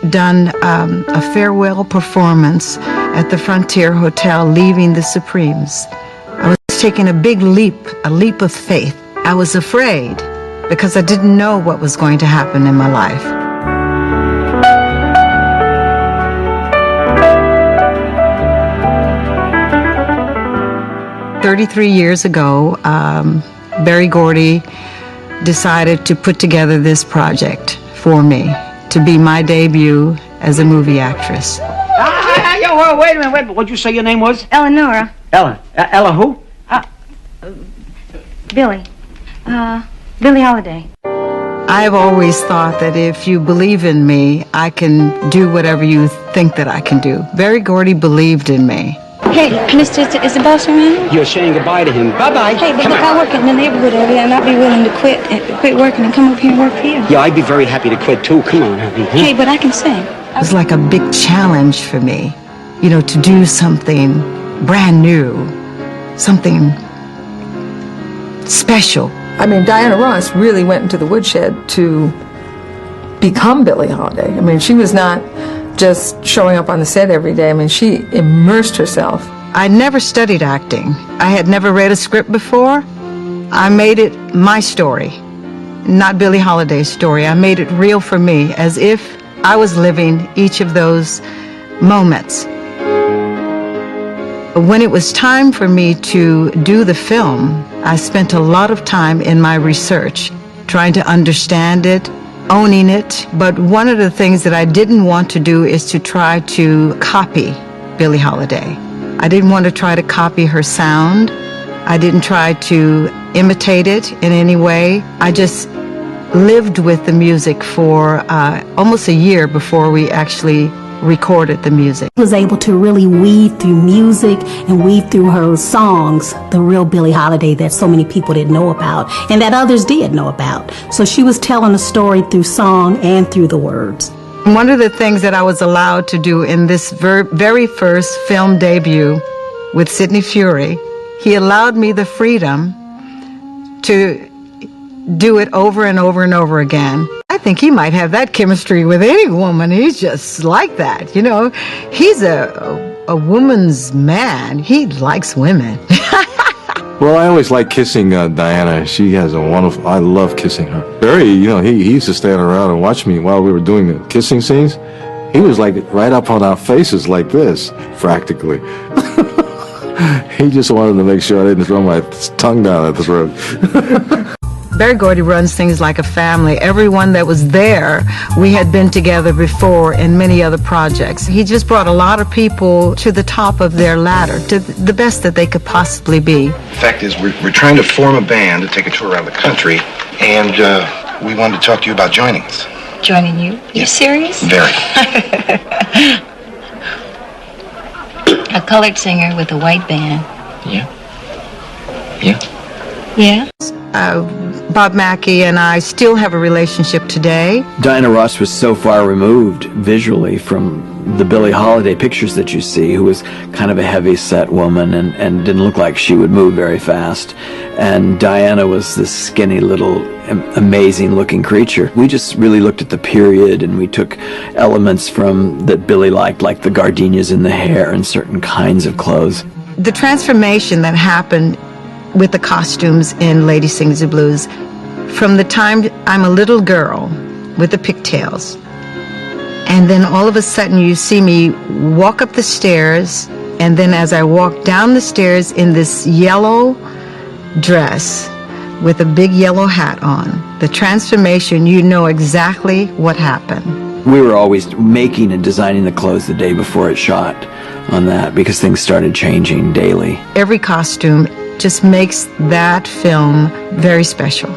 done a farewell performance at the Frontier Hotel, leaving the Supremes. I was taking a big leap, a leap of faith. I was afraid because I didn't know what was going to happen in my life. "33 years ago, Berry Gordy decided to put together this project for me to be my debut as a movie actress. Wait a minute. What'd you say your name was? Eleonora. Ella. Ella who? Billie. Billie Holiday. I've always thought that if you believe in me, I can do whatever you think that I can do. Berry Gordy believed in me. Hey, Mr. Is the boss around? You're saying goodbye to him. Bye-bye. Hey, but look, I work in the neighborhood area, and I'd be willing to quit working and come up here and work for you. Yeah, I'd be very happy to quit, too. Come on, honey. Hey, but I can sing. It was like a big challenge for me, you know, to do something brand new, something special. I mean, Diana Ross really went into the woodshed to become Billie Holiday. I mean, she was not just showing up on the set every day. I mean, she immersed herself. I never studied acting. I had never read a script before. I made it my story, not Billie Holiday's story. I made it real for me, as if I was living each of those moments. When it was time for me to do the film, I spent a lot of time in my research, trying to understand it, owning it. But one of the things that I didn't want to do is to try to copy Billie Holiday. I didn't want to try to copy her sound. I didn't try to imitate it in any way. I just lived with the music for almost a year before we actually recorded the music. Was able to really weave through music and weave through her songs the real Billie Holiday that so many people didn't know about and that others did know about. So she was telling a story through song and through the words. One of the things that I was allowed to do in this very first film debut with Sidney Furie, he allowed me the freedom to do it over and over and over again. I think he might have that chemistry with any woman. He's just like that, you know. He's a woman's man. He likes women. Well, I always like kissing Diana. She has a wonderful, I love kissing her. Barry, you know, he used to stand around and watch me while we were doing the kissing scenes. He was like right up on our faces like this, practically. He just wanted to make sure I didn't throw my tongue down at the throat. Berry Gordy runs things like a family. Everyone that was there, we had been together before in many other projects. He just brought a lot of people to the top of their ladder, to the best that they could possibly be. The fact is, we're trying to form a band to take a tour around the country, and we wanted to talk to you about joining us. Joining you? You serious? Very. A colored singer with a white band. Yeah. Yeah. Yeah? Bob Mackie and I still have a relationship today. Diana Ross was so far removed visually from the Billie Holiday pictures that you see, who was kind of a heavy-set woman and didn't look like she would move very fast. And Diana was this skinny little amazing-looking creature. We just really looked at the period, and we took elements from that Billie liked, like the gardenias in the hair and certain kinds of clothes. The transformation that happened with the costumes in Lady Sings the Blues, from the time I'm a little girl with the pigtails, and then all of a sudden you see me walk up the stairs, and then as I walk down the stairs in this yellow dress with a big yellow hat on, the transformation, you know exactly what happened. We were always making and designing the clothes the day before it shot on that, because things started changing daily. Every costume just makes that film very special.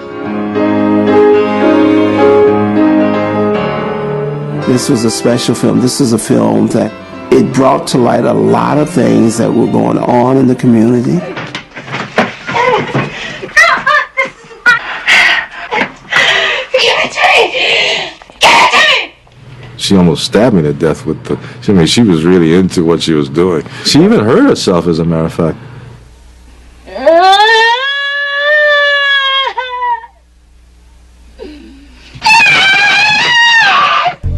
This was a special film. This is a film that it brought to light a lot of things that were going on in the community. She almost stabbed me to death with the, I mean, she was really into what she was doing. She even hurt herself, as a matter of fact.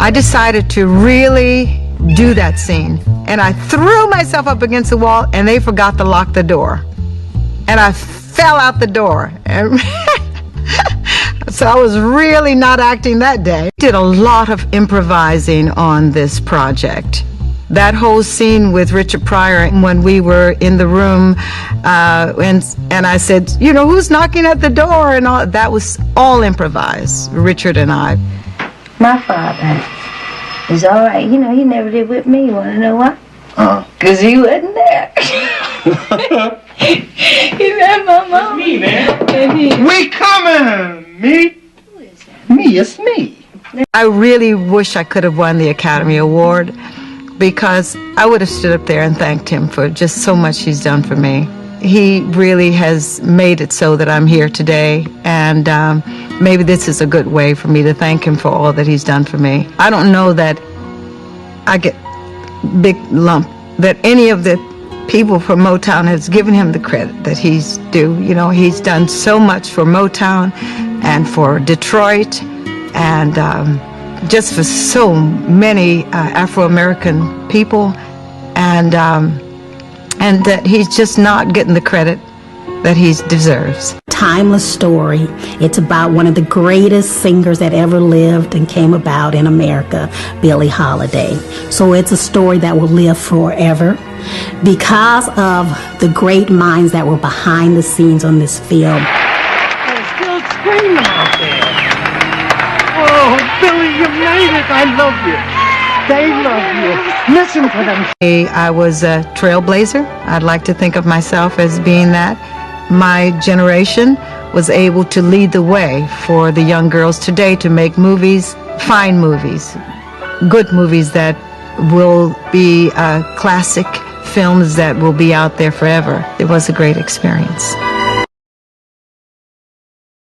I decided to really do that scene. And I threw myself up against the wall, and they forgot to lock the door. And I fell out the door. And so I was really not acting that day. Did a lot of improvising on this project. That whole scene with Richard Pryor, when we were in the room, and I said, you know, who's knocking at the door? And all that was all improvised, Richard and I. My father is all right. You know, he never did whip me. You want to know why? Because he wasn't there. He met my mom. Me, man. And We coming! Me? Me, it's me. I really wish I could have won the Academy Award, because I would have stood up there and thanked him for just so much he's done for me. He really has made it so that I'm here today, and maybe this is a good way for me to thank him for all that he's done for me. I don't know that I get big lump that any of the people from Motown has given him the credit that he's due. You know, he's done so much for Motown and for Detroit, and just for so many Afro-American people, and that he's just not getting the credit that he deserves. Timeless story. It's about one of the greatest singers that ever lived and came about in America, Billie Holiday. So it's a story that will live forever because of the great minds that were behind the scenes on this film. They're still screaming out there. Oh, Billy, you made it. I love you. They love you. Listen to them. I was a trailblazer. I'd like to think of myself as being that. My generation was able to lead the way for the young girls today to make movies, fine movies, good movies that will be classic films that will be out there forever. It was a great experience.